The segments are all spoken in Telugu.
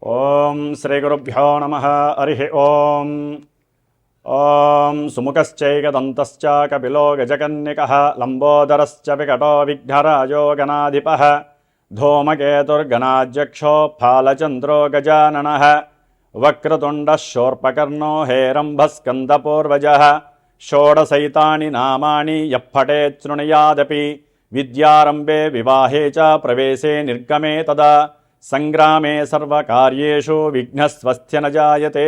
ఓం శ్రీ గురుభ్యో నమః. హరి ఓం. ఓం సుముఖశ్చైకదంతశ్చ కపిలో గజకన్నికః లంబోదరశ్చ వికటో విఘ్నరాజో గణాధిపః ధూమకేతుర్గణాధ్యక్షో ఫాలచంద్రో గజాననః వక్రతుండః శూర్పకర్ణో హేరంభస్కందపూర్వజः షోడశైతాని నామాని యప్పఠేత్ శృణుయాదపి విద్యారంభే వివాహే చ ప్రవేశే నిర్గమే తదా సంగ్రామే సర్వకార్యేషు విఘ్నస్వస్త్య న జాయతే.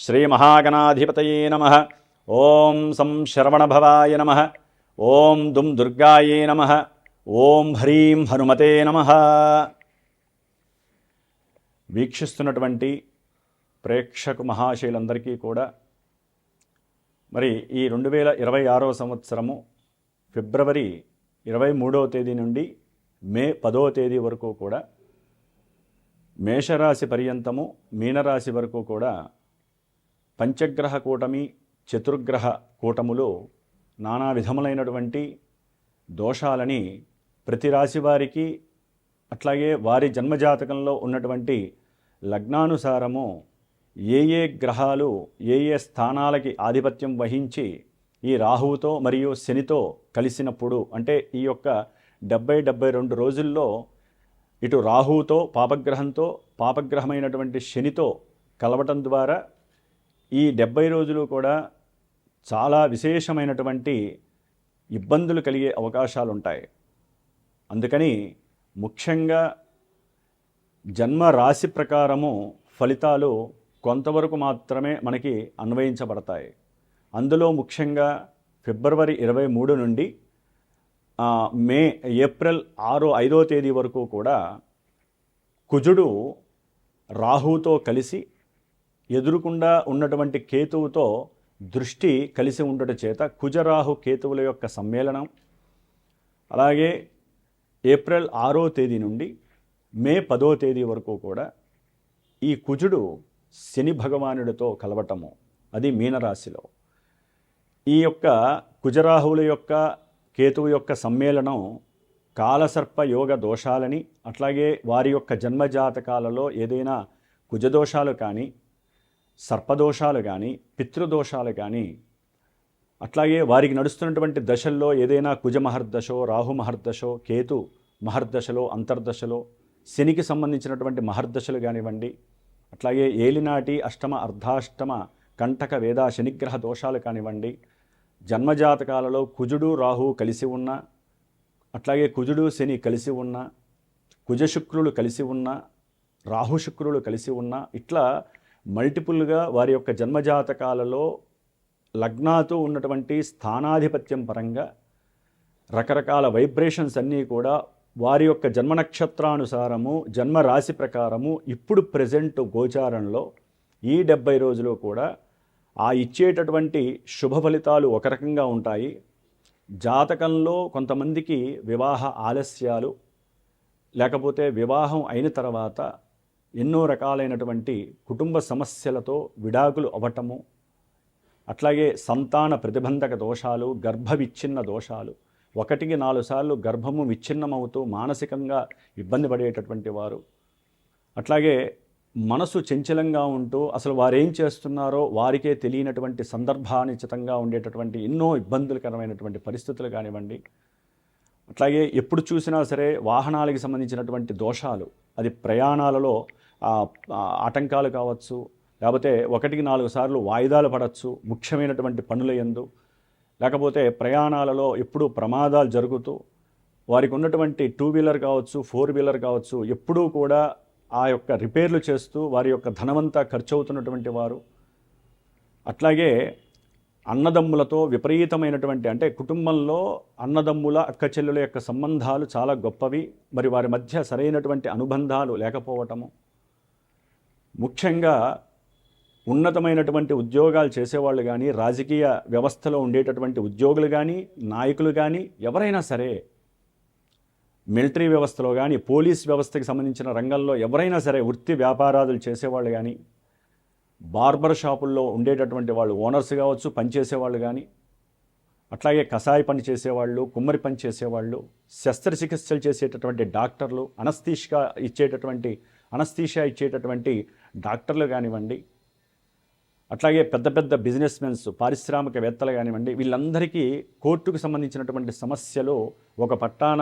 శ్రీమహాగణాధిపతయే నమః. ఓం సం శరవణభవాయ నమః. ఓం దుం దుర్గాయే నమః. ఓం హ్రీం హనుమతే నమః. వీక్షిస్తున్నటువంటి ప్రేక్షకు మహాశయులందరికీ కూడా మరి ఈ 2026వ సంవత్సరము ఫిబ్రవరి 23వ తేదీ నుండి మే 10వ తేదీ వరకు కూడా మేషరాశి పర్యంతము మీనరాశి వరకు కూడా పంచగ్రహ కూటమి చతుర్గ్రహ కూటములు నానా విధములైనటువంటి దోషాలని ప్రతి రాశి వారికి అట్లాగే వారి జన్మజాతకంలో ఉన్నటువంటి లగ్నానుసారము ఏ ఏ గ్రహాలు ఏ ఏ స్థానాలకి ఆధిపత్యం వహించి ఈ రాహువుతో మరియు శనితో కలిసినప్పుడు అంటే ఈ యొక్క 70-72 రోజుల్లో ఇటు రాహువుతో పాపగ్రహంతో పాపగ్రహమైనటువంటి శనితో కలవటం ద్వారా ఈ 70 రోజులు కూడా చాలా విశేషమైనటువంటి ఇబ్బందులు కలిగే అవకాశాలు ఉంటాయి. అందుకని ముఖ్యంగా జన్మ రాశి ప్రకారము ఫలితాలు కొంతవరకు మాత్రమే మనకి అన్వయించబడతాయి. అందులో ముఖ్యంగా ఫిబ్రవరి 23 నుండి ఏప్రిల్ 5వ తేదీ వరకు కూడా కుజుడు రాహువుతో కలిసి ఎదురుకుండా ఉన్నటువంటి కేతువుతో దృష్టి కలిసి ఉండటం చేత కుజరాహు కేతువుల యొక్క సమ్మేళనం, అలాగే ఏప్రిల్ 6వ తేదీ నుండి మే 10వ తేదీ వరకు కూడా ఈ కుజుడు శని భగవానుడితో కలవటము, అది మీనరాశిలో. ఈ యొక్క కుజరాహువుల యొక్క కేతువు యొక్క సమ్మేళనం కాలసర్ప యోగ దోషాలని, అట్లాగే వారి యొక్క జన్మజాతకాలలో ఏదైనా కుజదోషాలు కానీ సర్పదోషాలు కానీ పితృదోషాలు కానీ, అట్లాగే వారికి నడుస్తున్నటువంటి దశల్లో ఏదైనా కుజ మహర్దశో రాహు మహర్దశో కేతు మహర్దశలో అంతర్దశలో శనికి సంబంధించినటువంటి మహర్దశలు కానివ్వండి, అట్లాగే ఏలినాటి అష్టమ అర్ధాష్టమ కంటక వేద శనిగ్రహ దోషాలు కానివ్వండి, జన్మజాతకాలలో కుజుడు రాహువు కలిసి ఉన్న, అట్లాగే కుజుడు శని కలిసి ఉన్న, కుజశుక్రులు కలిసి ఉన్న, రాహుశుక్రులు కలిసి ఉన్న, ఇట్లా మల్టిపుల్గా వారి యొక్క జన్మజాతకాలలో లగ్నాతో ఉన్నటువంటి స్థానాధిపత్యం పరంగా రకరకాల వైబ్రేషన్స్ అన్నీ కూడా వారి యొక్క జన్మ నక్షత్రానుసారము జన్మ రాశి ప్రకారము ఇప్పుడు ప్రెజెంట్ గోచారంలో ఈ 70 రోజులు కూడా ఆ ఇచ్చేటటువంటి శుభ ఫలితాలు ఒక రకంగా ఉంటాయి. జాతకంలో కొంతమందికి వివాహ ఆలస్యాలు, లేకపోతే వివాహం అయిన తర్వాత ఎన్నో రకాలైనటువంటి కుటుంబ సమస్యలతో విడాకులు అవ్వటము, అట్లాగే సంతాన ప్రతిబంధక దోషాలు, గర్భ విచ్ఛిన్న దోషాలు, 1-4 సార్లు గర్భము విచ్ఛిన్నమవుతూ మానసికంగా ఇబ్బంది పడేటటువంటి వారు, అట్లాగే మనసు చంచలంగా ఉంటూ అసలు వారేం చేస్తున్నారో వారికే తెలియనటువంటి సందర్భానుచితంగా ఉండేటటువంటి ఎన్నో ఇబ్బందులకరమైనటువంటి పరిస్థితులు కానివ్వండి, అట్లాగే ఎప్పుడు చూసినా సరే వాహనాలకి సంబంధించినటువంటి దోషాలు, అది ప్రయాణాలలో ఆటంకాలు కావచ్చు, లేకపోతే 1-4 సార్లు వాయిదాలు పడవచ్చు ముఖ్యమైనటువంటి పనుల యందు, లేకపోతే ప్రయాణాలలో ఎప్పుడూ ప్రమాదాలు జరుగుతూ వారికి ఉన్నటువంటి 2 వీలర్ కావచ్చు 4 వీలర్ కావచ్చు ఎప్పుడూ కూడా ఆ యొక్క రిపేర్లు చేస్తూ వారి యొక్క ధనమంతా ఖర్చు అవుతున్నటువంటి వారు, అట్లాగే అన్నదమ్ములతో విపరీతమైనటువంటి అంటే కుటుంబంలో అన్నదమ్ముల అక్క చెల్లెల యొక్క సంబంధాలు చాలా గొప్పవి, మరి వారి మధ్య సరైనటువంటి అనుబంధాలు లేకపోవటము, ముఖ్యంగా ఉన్నతమైనటువంటి ఉద్యోగాలు చేసేవాళ్ళు కానీ రాజకీయ వ్యవస్థలో ఉండేటటువంటి ఉద్యోగులు కానీ నాయకులు కానీ ఎవరైనా సరే, మిలిటరీ వ్యవస్థలో కానీ పోలీస్ వ్యవస్థకి సంబంధించిన రంగంలో ఎవరైనా సరే వృత్తి వ్యాపారాలు చేసేవాళ్ళు కానీ, బార్బర్ షాపుల్లో ఉండేటటువంటి వాళ్ళు ఓనర్స్ కావచ్చు పనిచేసేవాళ్ళు కానీ, అట్లాగే కషాయ పని చేసేవాళ్ళు, కుమ్మరి పని చేసేవాళ్ళు, శస్త్రచికిత్సలు చేసేటటువంటి డాక్టర్లు, అనస్థీషియా ఇచ్చేటటువంటి అనస్థీషియా ఇచ్చేటటువంటి డాక్టర్లు కానివ్వండి, అట్లాగే పెద్ద పెద్ద బిజినెస్ మెన్స్, పారిశ్రామికవేత్తలు కానివ్వండి, వీళ్ళందరికీ కోర్టుకు సంబంధించినటువంటి సమస్యలు ఒక పట్టాన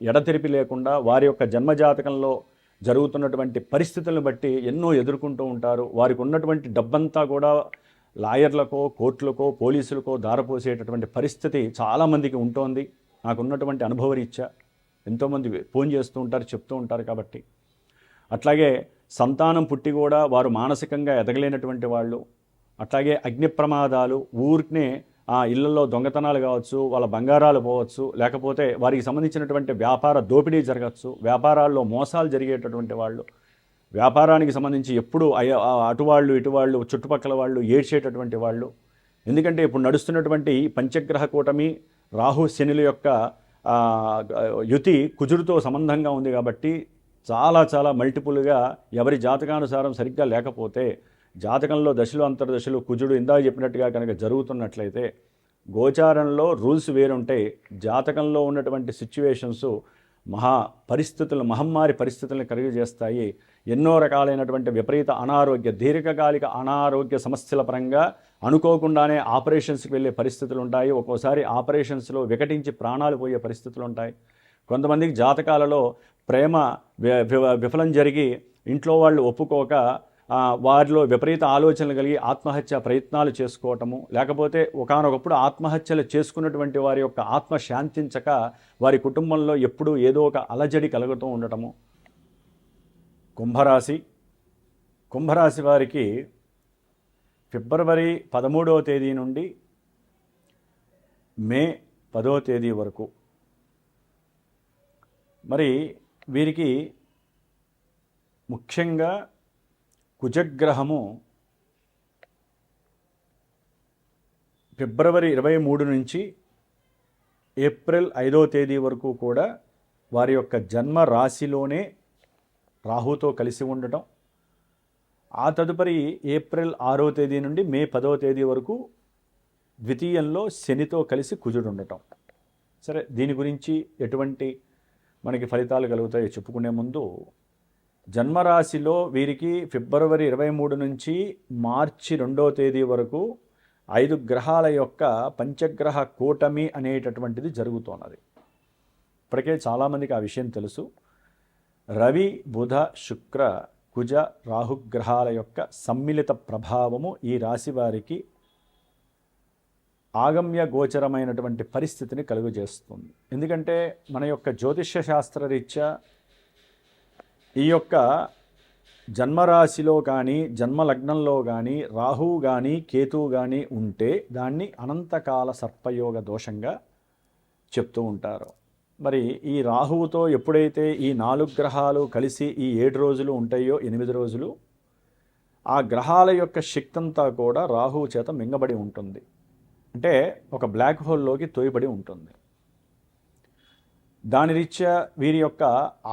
ఎడతెరిపి లేకుండా వారి యొక్క జన్మజాతకంలో జరుగుతున్నటువంటి పరిస్థితులను బట్టి ఎన్నో ఎదుర్కొంటూ ఉంటారు. వారికి ఉన్నటువంటి డబ్బంతా కూడా లాయర్లకో, కోర్టులకో, పోలీసులకో దారపోసేటటువంటి పరిస్థితి చాలామందికి ఉంటోంది. నాకున్నటువంటి అనుభవరీత్యా ఎంతోమంది ఫోన్ చేస్తూ ఉంటారు, చెప్తూ ఉంటారు. కాబట్టి అట్లాగే సంతానం పుట్టి కూడా వారు మానసికంగా ఎదగలేనటువంటి వాళ్ళు, అట్లాగే అగ్ని ప్రమాదాలు, ఊరికనే ఆ ఇళ్లలో దొంగతనాలు కావచ్చు, వాళ్ళ బంగారాలు పోవచ్చు, లేకపోతే వారికి సంబంధించినటువంటి వ్యాపార దోపిడీ జరగచ్చు, వ్యాపారాల్లో మోసాలు జరిగేటటువంటి వాళ్ళు, వ్యాపారానికి సంబంధించి ఎప్పుడు అటువాళ్ళు ఇటువాళ్ళు చుట్టుపక్కల వాళ్ళు ఏడ్చేటటువంటి వాళ్ళు. ఎందుకంటే ఇప్పుడు నడుస్తున్నటువంటి పంచగ్రహ కూటమి రాహు శనుల యొక్క యుతి కుజుడితో సంబంధంగా ఉంది. కాబట్టి చాలా చాలా మల్టిపుల్గా ఎవరి జాతకానుసారం సరిగ్గా లేకపోతే, జాతకంలో దశలు అంతర్దశలు కుజుడు ఇందాక చెప్పినట్టుగా కనుక జరుగుతున్నట్లయితే గోచారంలో రూల్స్ వేరుంటాయి. జాతకంలో ఉన్నటువంటి సిచ్యువేషన్స్ మహమ్మారి పరిస్థితులను కలుగజేస్తాయి. ఎన్నో రకాలైనటువంటి విపరీత అనారోగ్య, దీర్ఘకాలిక అనారోగ్య సమస్యల పరంగా అనుకోకుండానే ఆపరేషన్స్కి వెళ్ళే పరిస్థితులు ఉంటాయి. ఒక్కోసారి ఆపరేషన్స్లో వికటించి ప్రాణాలు పోయే పరిస్థితులు ఉంటాయి. కొంతమందికి జాతకాలలో ప్రేమ విఫలం జరిగి ఇంట్లో వాళ్ళు ఒప్పుకోక వారిలో విపరీత ఆలోచనలు కలిగి ఆత్మహత్య ప్రయత్నాలు చేసుకోవటము, లేకపోతే ఒకానొకప్పుడు ఆత్మహత్యలు చేసుకున్నటువంటి వారి యొక్క ఆత్మ శాంతించక వారి కుటుంబంలో ఎప్పుడూ ఏదో ఒక అలజడి కలుగుతూ ఉండటము. కుంభరాశి వారికి ఫిబ్రవరి 13వ తేదీ నుండి మే 10వ తేదీ వరకు మరి వీరికి ముఖ్యంగా కుజగ్రహము ఫిబ్రవరి 23 నుంచి ఏప్రిల్ 5వ తేదీ వరకు కూడా వారి యొక్క జన్మ రాశిలోనే రాహుతో కలిసి ఉండటం, ఆ తదుపరి ఏప్రిల్ 6వ తేదీ నుండి మే 10వ తేదీ వరకు ద్వితీయంలో శనితో కలిసి కుజుడు ఉండటం. సరే, దీని గురించి ఎటువంటి మనకి ఫలితాలు కలుగుతాయో చెప్పుకునే ముందు, జన్మరాశిలో వీరికి ఫిబ్రవరి 23 నుంచి మార్చి 2వ తేదీ వరకు 5 గ్రహాల యొక్క పంచగ్రహ కూటమి అనేటటువంటిది జరుగుతున్నది. ఇప్పటికే చాలామందికి ఆ విషయం తెలుసు. రవి, బుధ, శుక్ర, కుజ, రాహుగ్రహాల యొక్క సమ్మిళిత ప్రభావము ఈ రాశి వారికి ఆగమ్య గోచరమైనటువంటి పరిస్థితిని కలుగజేస్తుంది. ఎందుకంటే మన యొక్క జ్యోతిష్య శాస్త్రరీత్యా ఈ యొక్క జన్మరాశిలో కానీ జన్మలగ్నంలో కానీ రాహువు కానీ కేతువు కానీ ఉంటే దాన్ని అనంతకాల సర్పయోగ దోషంగా చెప్తూ ఉంటారు. మరి ఈ రాహువుతో ఎప్పుడైతే ఈ 4 గ్రహాలు కలిసి ఈ 7 రోజులు ఉంటాయో, 8 రోజులు, ఆ గ్రహాల యొక్క శక్తి అంతా కూడా రాహువు చేత మింగబడి ఉంటుంది. అంటే ఒక బ్లాక్ హోల్లోకి తోయబడి ఉంటుంది. దాని రీత్యా వీరి యొక్క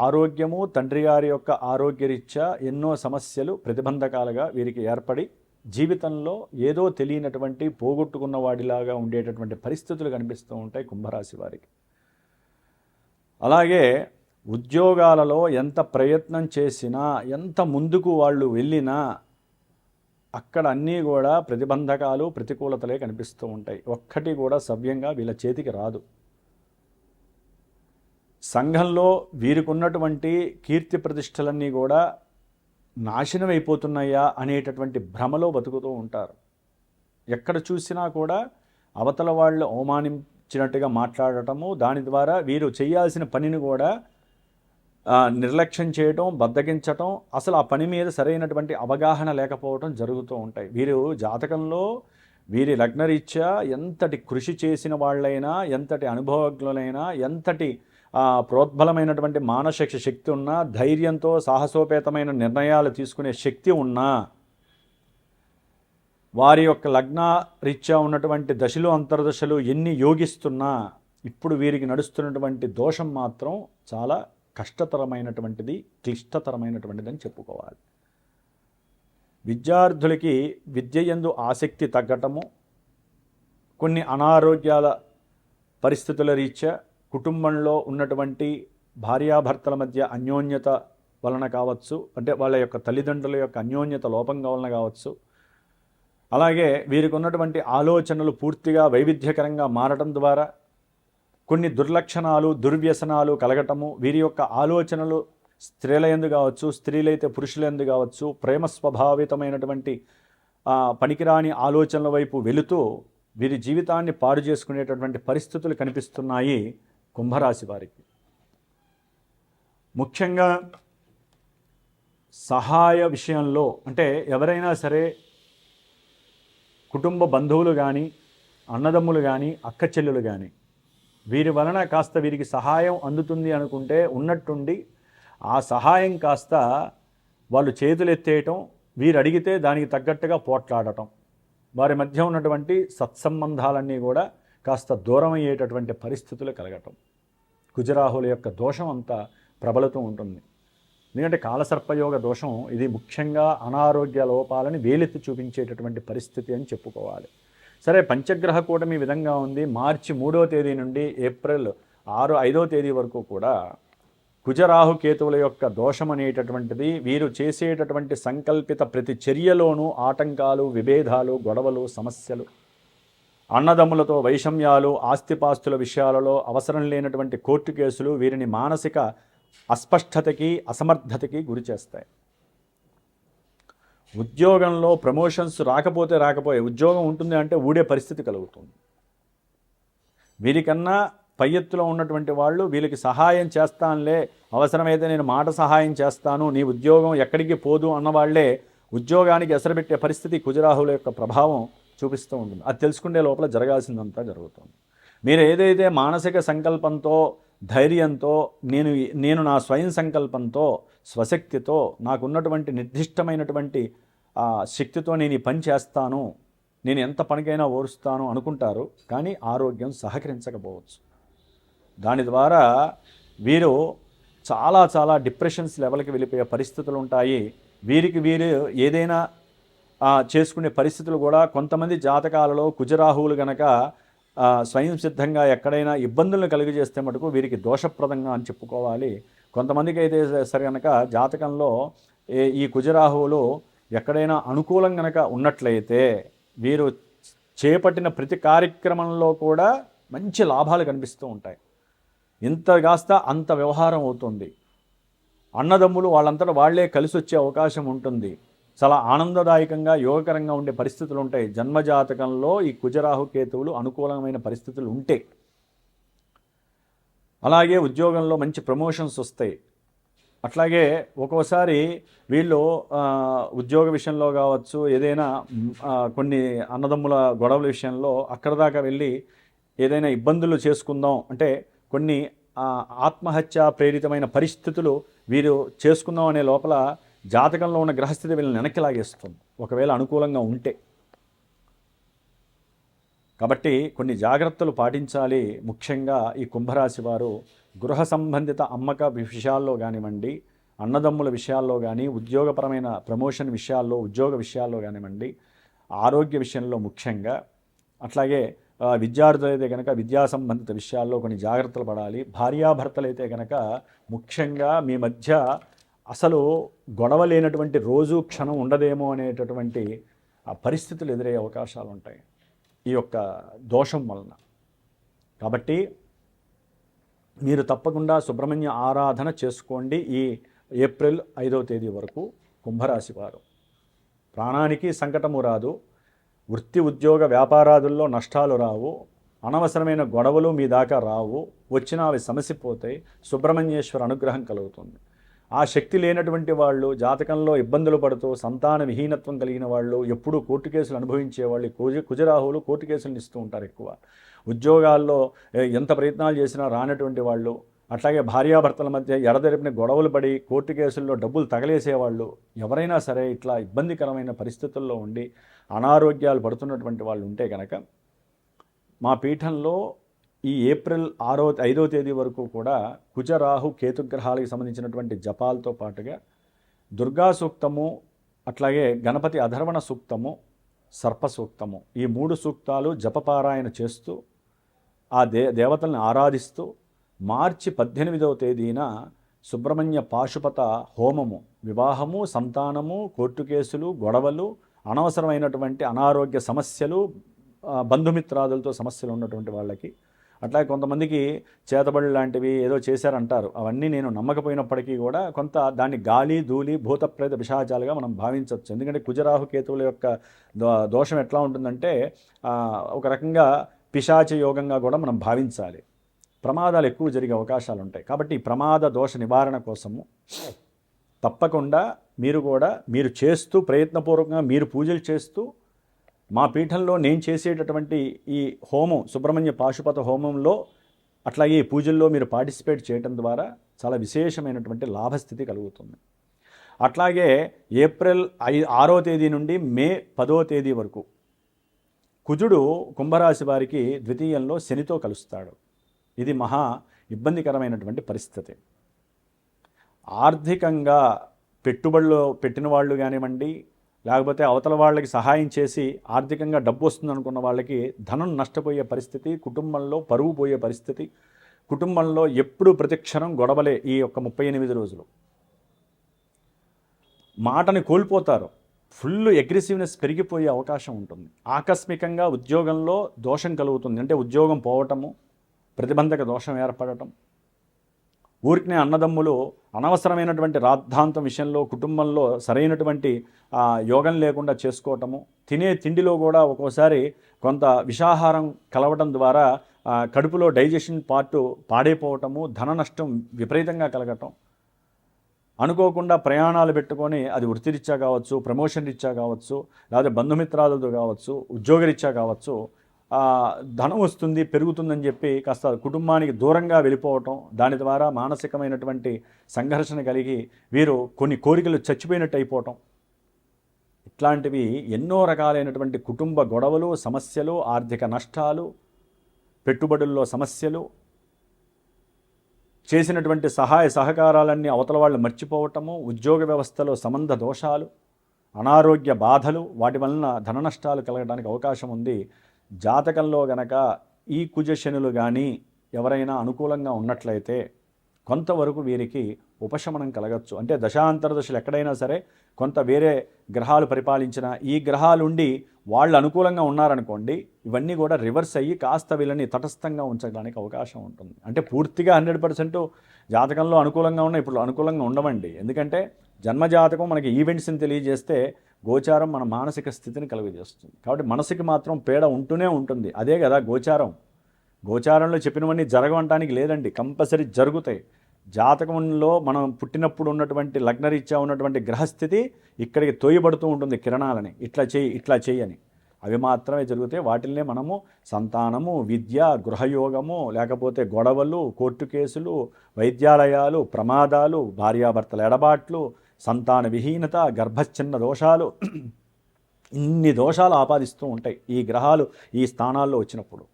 ఆరోగ్యము, తండ్రి గారి యొక్క ఆరోగ్యరీత్యా ఎన్నో సమస్యలు ప్రతిబంధకాలుగా వీరికి ఏర్పడి జీవితంలో ఏదో తెలియనటువంటి పోగొట్టుకున్న వాడిలాగా ఉండేటటువంటి పరిస్థితులు కనిపిస్తూ ఉంటాయి కుంభరాశి వారికి. అలాగే ఉద్యోగాలలో ఎంత ప్రయత్నం చేసినా, ఎంత ముందుకు వాళ్ళు వెళ్ళినా అక్కడ అన్నీ కూడా ప్రతిబంధకాలు, ప్రతికూలతలే కనిపిస్తూ ఉంటాయి. ఒక్కటి కూడా సవ్యంగా వీళ్ళ చేతికి రాదు. సంఘంలో వీరికి ఉన్నటువంటి కీర్తి ప్రతిష్టలన్నీ కూడా నాశనం అయిపోతున్నాయా అనేటటువంటి భ్రమలో బతుకుతూ ఉంటారు. ఎక్కడ చూసినా కూడా అవతల వాళ్ళు అవమానించినట్టుగా మాట్లాడటము, దాని ద్వారా వీరు చేయాల్సిన పనిని కూడా నిర్లక్ష్యం చేయటం, బద్దగించటం, అసలు ఆ పని మీద సరైనటువంటి అవగాహన లేకపోవటం జరుగుతూ ఉంటాయి. వీరు జాతకంలో వీరి లగ్నరీత్యా ఎంతటి కృషి చేసిన వాళ్ళైనా, ఎంతటి అనుభవజ్ఞులైనా, ఎంతటి ప్రోద్బలమైనటువంటి మానసిక శక్తి ఉన్నా, ధైర్యంతో సాహసోపేతమైన నిర్ణయాలు తీసుకునే శక్తి ఉన్నా, వారి యొక్క లగ్న రీత్యా ఉన్నటువంటి దశలు అంతర్దశలు ఎన్ని యోగిస్తున్నా ఇప్పుడు వీరికి నడుస్తున్నటువంటి దోషం మాత్రం చాలా కష్టతరమైనటువంటిది, క్లిష్టతరమైనటువంటిది అని చెప్పుకోవాలి. విద్యార్థులకి విద్య యందు ఆసక్తి తగ్గటము, కొన్ని అనారోగ్యాల పరిస్థితుల రీత్యా కుటుంబంలో ఉన్నటువంటి భార్యాభర్తల మధ్య అన్యోన్యత వలన కావచ్చు, అంటే వాళ్ళ యొక్క తల్లిదండ్రుల యొక్క అన్యోన్యత లోపం వలన కావచ్చు, అలాగే వీరికి ఉన్నటువంటి ఆలోచనలు పూర్తిగా వైవిధ్యకరంగా మారడం ద్వారా కొన్ని దుర్లక్షణాలు, దుర్వ్యసనాలు కలగటము, వీరి యొక్క ఆలోచనలు స్త్రీల యందు కావచ్చు, స్త్రీలైతే పురుషుల యందు కావచ్చు, ప్రేమ స్వభావితమైనటువంటి పనికిరాని ఆలోచనల వైపు వెళుతూ వీరి జీవితాన్ని పాడు చేసుకునేటటువంటి పరిస్థితులు కనిపిస్తున్నాయి కుంభరాశి వారికి. ముఖ్యంగా సహాయ విషయంలో, అంటే ఎవరైనా సరే కుటుంబ బంధువులు కానీ, అన్నదమ్ములు కానీ, అక్క చెల్లెలు కానీ, వీరి వలన కాస్త వీరికి సహాయం అందుతుంది అనుకుంటే ఉన్నట్టుండి ఆ సహాయం కాస్త వాళ్ళు చేతులు ఎత్తేయటం, వీరు అడిగితే దానికి తగ్గట్టుగా పోట్లాడటం, వారి మధ్య ఉన్నటువంటి సత్సంబంధాలన్నీ కూడా కాస్త దూరం అయ్యేటటువంటి పరిస్థితులు కలగటం, కుజరాహుల యొక్క దోషం అంతా ప్రబలుతూ ఉంటుంది. ఎందుకంటే కాలసర్పయోగ దోషం ఇది ముఖ్యంగా అనారోగ్య లోపాలని వేలెత్తి చూపించేటటువంటి పరిస్థితి అని చెప్పుకోవాలి. సరే, పంచగ్రహ కూటమి ఈ విధంగా ఉంది. మార్చి 3వ తేదీ నుండి ఏప్రిల్ 5వ తేదీ వరకు కూడా కుజరాహు కేతువుల యొక్క దోషం అనేటటువంటిది వీరు చేసేటటువంటి సంకల్పిత ప్రతి చర్యలోనూ ఆటంకాలు, విభేదాలు, గొడవలు, సమస్యలు, అన్నదమ్ములతో వైషమ్యాలు, ఆస్తిపాస్తుల విషయాలలో అవసరం లేనటువంటి కోర్టు కేసులు వీరిని మానసిక అస్పష్టతకి, అసమర్థతకి గురి చేస్తాయి. ఉద్యోగంలో ప్రమోషన్స్ రాకపోయే ఉద్యోగం ఉంటుంది అంటే ఊడే పరిస్థితి కలుగుతుంది. వీరికన్నా పై ఎత్తులో ఉన్నటువంటి వాళ్ళు వీళ్ళకి సహాయం చేస్తానులే, అవసరమైతే నేను మాట సహాయం చేస్తాను, నీ ఉద్యోగం ఎక్కడికి పోదు అన్నవాళ్లే ఉద్యోగానికి ఎసరబెట్టే పరిస్థితి కుజరాహుల యొక్క ప్రభావం చూపిస్తూ ఉంటుంది. అది తెలుసుకునే లోపల జరగాల్సిందంతా జరుగుతుంది. మీరు ఏదైతే మానసిక సంకల్పంతో, ధైర్యంతో, నేను నా స్వయం సంకల్పంతో, స్వశక్తితో, నాకున్నటువంటి నిర్దిష్టమైనటువంటి శక్తితో నేను ఈ పని చేస్తాను, నేను ఎంత పనికైనా ఓరుస్తాను అనుకుంటారు, కానీ ఆరోగ్యం సహకరించకపోవచ్చు. దాని ద్వారా వీరు చాలా డిప్రెషన్స్ లెవెల్కి వెళ్ళిపోయే పరిస్థితులు ఉంటాయి. వీరు ఏదైనా చేసుకునే పరిస్థితులు కూడా కొంతమంది జాతకాలలో కుజరాహువులు గనక స్వయం సిద్ధంగా ఎక్కడైనా ఇబ్బందులను కలిగజేస్తే మటుకు వీరికి దోషప్రదంగా అని చెప్పుకోవాలి. కొంతమందికి అయితే సరే కనుక జాతకంలో ఈ కుజరాహువులు ఎక్కడైనా అనుకూలం గనక ఉన్నట్లయితే వీరు చేపట్టిన ప్రతి కార్యక్రమంలో కూడా మంచి లాభాలు కనిపిస్తూ ఉంటాయి. ఇంత కాస్త అంత వ్యవహారం అవుతుంది. అన్నదమ్ములు వాళ్ళంతటా వాళ్లే కలిసి వచ్చే అవకాశం ఉంటుంది. చాలా ఆనందదాయకంగా, యోగకరంగా ఉండే పరిస్థితులు ఉంటాయి. జన్మజాతకంలో ఈ కుజరాహు కేతువులు అనుకూలమైన పరిస్థితులు ఉంటే. అలాగే ఉద్యోగంలో మంచి ప్రమోషన్స్ వస్తాయి. అట్లాగే ఒక్కోసారి వీళ్ళు ఉద్యోగ విషయంలో కావచ్చు, ఏదైనా కొన్ని అన్నదమ్ముల గొడవల విషయంలో అక్కడ దాకా వెళ్ళి ఏదైనా ఇబ్బందులు చేసుకుందాం అంటే కొన్ని ఆత్మహత్య ప్రేరితమైన పరిస్థితులు వీరు చేసుకుందాం అనే లోపల జాతకంలో ఉన్న గ్రహస్థితి వీళ్ళని వెనక్కి లాగేస్తుంది, ఒకవేళ అనుకూలంగా ఉంటే. కాబట్టి కొన్ని జాగ్రత్తలు పాటించాలి. ముఖ్యంగా ఈ కుంభరాశి వారు గృహ సంబంధిత అమ్మక విషయాల్లో కానివ్వండి, అన్నదమ్ముల విషయాల్లో కానీ, ఉద్యోగపరమైన ప్రమోషన్ విషయాల్లో, ఉద్యోగ విషయాల్లో కానివ్వండి, ఆరోగ్య విషయంలో ముఖ్యంగా, అట్లాగే విద్యార్థులైతే కనుక విద్యా సంబంధిత విషయాల్లో కొన్ని జాగ్రత్తలు పడాలి. భార్యాభర్తలైతే కనుక ముఖ్యంగా మీ మధ్య అసలు గొడవ లేనటువంటి రోజు క్షణం ఉండదేమో అనేటటువంటి పరిస్థితులు ఎదురయ్యే అవకాశాలు ఉంటాయి ఈ యొక్క దోషం వలన. కాబట్టి మీరు తప్పకుండా సుబ్రహ్మణ్య ఆరాధన చేసుకోండి. ఈ ఏప్రిల్ 5వ తేదీ వరకు కుంభరాశి వారు ప్రాణానికి సంకటము రాదు, వృత్తి ఉద్యోగ వ్యాపారాదుల్లో నష్టాలు రావు, అనవసరమైన గొడవలు మీ దాకా రావు, వచ్చినా అవి సమసిపోతాయి, సుబ్రహ్మణ్యేశ్వర అనుగ్రహం కలుగుతుంది. ఆ శక్తి లేనటువంటి వాళ్ళు, జాతకంలో ఇబ్బందులు పడుతూ సంతాన విహీనత్వం కలిగిన వాళ్ళు, ఎప్పుడూ కోర్టు కేసులు అనుభవించే వాళ్ళు, కుజరాహువులు కోర్టు కేసులను ఇస్తూ ఉంటారు ఎక్కువ. ఉద్యోగాల్లో ఎంత ప్రయత్నాలు చేసినా రానటువంటి వాళ్ళు, అట్లాగే భార్యాభర్తల మధ్య ఎడతెరిపిన గొడవలు పడి కోర్టు కేసుల్లో డబ్బులు తగలేసేవాళ్ళు, ఎవరైనా సరే ఇట్లా ఇబ్బందికరమైన పరిస్థితుల్లో ఉండి అనారోగ్యాలు పడుతున్నటువంటి వాళ్ళు ఉంటే కనుక మా పీఠంలో ఈ ఏప్రిల్ 5వ తేదీ వరకు కూడా కుజరాహు కేతుగ్రహాలకు సంబంధించినటువంటి జపాలతో పాటుగా దుర్గా సూక్తము, అట్లాగే గణపతి అధర్వణ సూక్తము, సర్ప సూక్తము, ఈ 3 సూక్తాలు జపపారాయణ చేస్తూ ఆ దేవతల్ని ఆరాధిస్తూ మార్చి 18వ తేదీన సుబ్రహ్మణ్య పాశుపత హోమము, వివాహము, సంతానము, కోర్టు కేసులు, గొడవలు, అనవసరమైనటువంటి అనారోగ్య సమస్యలు, బంధుమిత్రాదులతో సమస్యలు ఉన్నటువంటి వాళ్ళకి, అట్లాగే కొంతమందికి చేతబడులు లాంటివి ఏదో చేశారంటారు. అవన్నీ నేను నమ్మకపోయినప్పటికీ కూడా కొంత దాన్ని గాలి, ధూళి, భూతప్రేత పిశాచాలుగా మనం భావించవచ్చు. ఎందుకంటే కుజరాహు కేతువుల యొక్క దోషం ఎట్లా ఉంటుందంటే ఒక రకంగా పిశాచ యోగంగా కూడా మనం భావించాలి. ప్రమాదాలు ఎక్కువ జరిగే అవకాశాలు ఉంటాయి. కాబట్టి ప్రమాద దోష నివారణ కోసము తప్పకుండా మీరు చేస్తూ ప్రయత్నపూర్వకంగా మీరు పూజలు చేస్తూ మా పీఠంలో నేను చేసేటటువంటి ఈ హోమం, సుబ్రహ్మణ్య పాశుపత హోమంలో అట్లాగే ఈ పూజల్లో మీరు పార్టిసిపేట్ చేయడం ద్వారా చాలా విశేషమైనటువంటి లాభస్థితి కలుగుతుంది. అట్లాగే ఏప్రిల్ 6వ తేదీ నుండి మే 10వ తేదీ వరకు కుజుడు కుంభరాశి వారికి ద్వితీయంలో శనితో కలుస్తాడు. ఇది మహా ఇబ్బందికరమైనటువంటి పరిస్థితి. ఆర్థికంగా పెట్టుబడులు పెట్టిన వాళ్ళు కానివ్వండి, లేకపోతే అవతల వాళ్ళకి సహాయం చేసి ఆర్థికంగా డబ్బు వస్తుంది అనుకున్న వాళ్ళకి ధనం నష్టపోయే పరిస్థితి, కుటుంబంలో పరువు పోయే పరిస్థితి, కుటుంబంలో ఎప్పుడు ప్రతిక్షణం గొడవలే. ఈ యొక్క 38 రోజులు మాటని కోల్పోతారు. ఫుల్ అగ్రెసివ్నెస్ పెరిగిపోయే అవకాశం ఉంటుంది. ఆకస్మికంగా ఉద్యోగంలో దోషం కలుగుతుంది. అంటే ఉద్యోగం పోవటము, ప్రతిబంధక దోషం ఏర్పడటం, ఊరికినే అన్నదమ్ములు అనవసరమైనటువంటి రాద్ధాంతం విషయంలో కుటుంబంలో సరైనటువంటి యోగం లేకుండా చేసుకోవటము, తినే తిండిలో కూడా ఒక్కోసారి కొంత విషాహారం కలవటం ద్వారా కడుపులో డైజెషన్ పార్టు పాడైపోవటము, ధన నష్టం విపరీతంగా కలగటం, అనుకోకుండా ప్రయాణాలు పెట్టుకొని అది వృత్తిరీత్యా కావచ్చు, ప్రమోషన్ రీత్యా కావచ్చు, లేదా బంధుమిత్రాలతో కావచ్చు, ఉద్యోగరీత్యా కావచ్చు, ధనం వస్తుంది పెరుగుతుందని చెప్పి కాస్త కుటుంబానికి దూరంగా వెళ్ళిపోవటం, దాని ద్వారా మానసికమైనటువంటి సంఘర్షణ కలిగి వీరు కొన్ని కోరికలు చచ్చిపోయినట్టు అయిపోవటం, ఇట్లాంటివి ఎన్నో రకాలైనటువంటి కుటుంబ గొడవలు, సమస్యలు, ఆర్థిక నష్టాలు, పెట్టుబడుల్లో సమస్యలు, చేసినటువంటి సహాయ సహకారాలన్నీ అవతల వాళ్ళు మర్చిపోవటము, ఉద్యోగ వ్యవస్థలో సంబంధ దోషాలు, అనారోగ్య బాధలు, వాటి వలన ధన నష్టాలు కలగడానికి అవకాశం ఉంది. జాతకంలో గనక ఈ కుజశనులు కానీ ఎవరైనా అనుకూలంగా ఉన్నట్లయితే కొంతవరకు వీరికి ఉపశమనం కలగచ్చు. అంటే దశాంతర దశలు ఎక్కడైనా సరే కొంత వేరే గ్రహాలు పరిపాలించిన ఈ గ్రహాలుండి వాళ్ళు అనుకూలంగా ఉన్నారనుకోండి, ఇవన్నీ కూడా రివర్స్ అయ్యి కాస్త వీళ్ళని తటస్థంగా ఉంచడానికి అవకాశం ఉంటుంది. అంటే పూర్తిగా 100% జాతకంలో అనుకూలంగా ఉన్న ఇప్పుడు అనుకూలంగా ఉండవండి. ఎందుకంటే జన్మజాతకం మనకి ఈవెంట్స్ని తెలియజేస్తే గోచారం మన మానసిక స్థితిని కలుగజేస్తుంది. కాబట్టి మనసుకి మాత్రం పీడ ఉంటూనే ఉంటుంది. అదే కదా గోచారం. గోచారంలో చెప్పినవన్నీ జరగవంటానికి లేదండి, కంపల్సరీ జరుగుతాయి. జాతకంలో మనం పుట్టినప్పుడు ఉన్నటువంటి లగ్నరీత్యా ఉన్నటువంటి గ్రహస్థితి ఇక్కడికి తోయబడుతూ ఉంటుంది కిరణాలని, ఇట్లా చేయి అని. అవి మాత్రమే జరుగుతాయి. వాటిల్నే మనము సంతానము, విద్య, గృహయోగము, లేకపోతే గొడవలు, కోర్టు కేసులు, వైద్యాలయాలు, ప్రమాదాలు, భార్యాభర్తల ఎడబాట్లు, సంతాన విహీనత, గర్భచ్ఛిన్న దోషాలు, ఇన్ని దోషాలు ఆపాదిస్తూ ఉంటాయి ఈ గ్రహాలు ఈ స్థానాల్లో వచ్చినప్పుడు.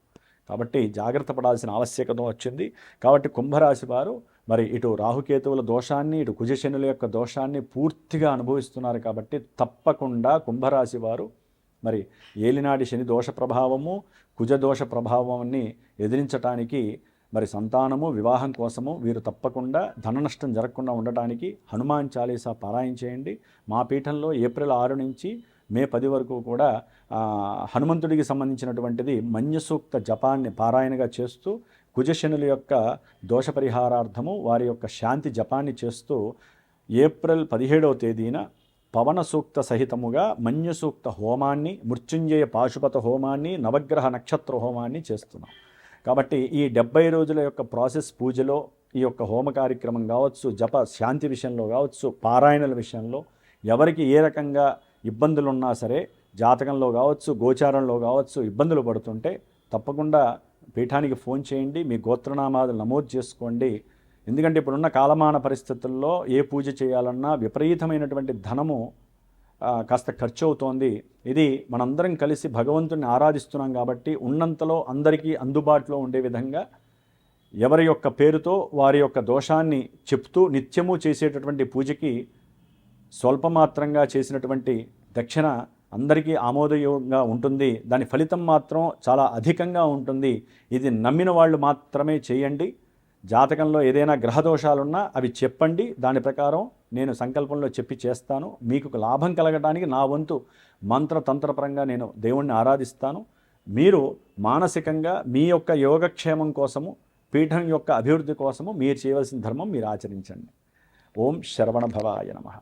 కాబట్టి జాగ్రత్త పడాల్సిన ఆవశ్యకత వచ్చింది. కాబట్టి కుంభరాశి వారు మరి ఇటు రాహుకేతువుల దోషాన్ని, ఇటు కుజశనుల యొక్క దోషాన్ని పూర్తిగా అనుభవిస్తున్నారు. కాబట్టి తప్పకుండా కుంభరాశి వారు మరి ఏలినాటి శని దోష ప్రభావము, కుజదోష ప్రభావాన్ని ఎదిరించటానికి మరి సంతానము, వివాహం కోసము వీరు తప్పకుండా ధన నష్టం జరగకుండా ఉండటానికి హనుమాన్ చాలీసా పారాయణ చేయండి. మా పీఠంలో ఏప్రిల్ 6 నుంచి మే 10 వరకు కూడా హనుమంతుడికి సంబంధించినటువంటిది మన్యసూక్త జపాన్ని పారాయణగా చేస్తూ, కుజశనుల యొక్క దోష పరిహారార్థము వారి యొక్క శాంతి జపాన్ని చేస్తూ ఏప్రిల్ 17వ తేదీన పవన సూక్త సహితముగా మన్యసూక్త హోమాన్ని, మృత్యుంజయ పాశుపత హోమాన్ని, నవగ్రహ నక్షత్ర హోమాన్ని చేస్తున్నాం. కాబట్టి ఈ 70 రోజుల యొక్క ప్రాసెస్ పూజలో ఈ యొక్క హోమ కార్యక్రమం కావచ్చు, జప శాంతి విషయంలో కావచ్చు, పారాయణల విషయంలో ఎవరికి ఏ రకంగా ఇబ్బందులు ఉన్నా సరే, జాతకంలో కావచ్చు, గోచారంలో కావచ్చు, ఇబ్బందులు పడుతుంటే తప్పకుండా పీఠానికి ఫోన్ చేయండి, మీ గోత్రనామాలు నమోదు చేసుకోండి. ఎందుకంటే ఇప్పుడున్న కాలమాన పరిస్థితుల్లో ఏ పూజ చేయాలన్నా విపరీతమైనటువంటి ధనము కాస్త ఖర్చు అవుతోంది. ఇది మనందరం కలిసి భగవంతుని ఆరాధిస్తున్నాం కాబట్టి ఉన్నంతలో అందరికీ అందుబాటులో ఉండే విధంగా ఎవరి యొక్క పేరుతో వారి యొక్క దోషాన్ని చెప్తూ నిత్యము చేసేటటువంటి పూజకి స్వల్పమాత్రంగా చేసినటువంటి దక్షిణ అందరికీ ఆమోదయోగంగా ఉంటుంది. దాని ఫలితం మాత్రం చాలా అధికంగా ఉంటుంది. ఇది నమ్మిన వాళ్ళు మాత్రమే చేయండి. జాతకంలో ఏదైనా గ్రహదోషాలున్నా అవి చెప్పండి, దాని ప్రకారం నేను సంకల్పంలో చెప్పి చేస్తాను. మీకు లాభం కలగడానికి నా వంతు మంత్రతంత్రపరంగా నేను దేవుణ్ణి ఆరాధిస్తాను. మీరు మానసికంగా మీ యొక్క యోగక్షేమం కోసము, పీఠం యొక్క అభివృద్ధి కోసము మీరు చేయవలసిన ధర్మం మీరు ఆచరించండి. ఓం శరవణ భవాయ నమః.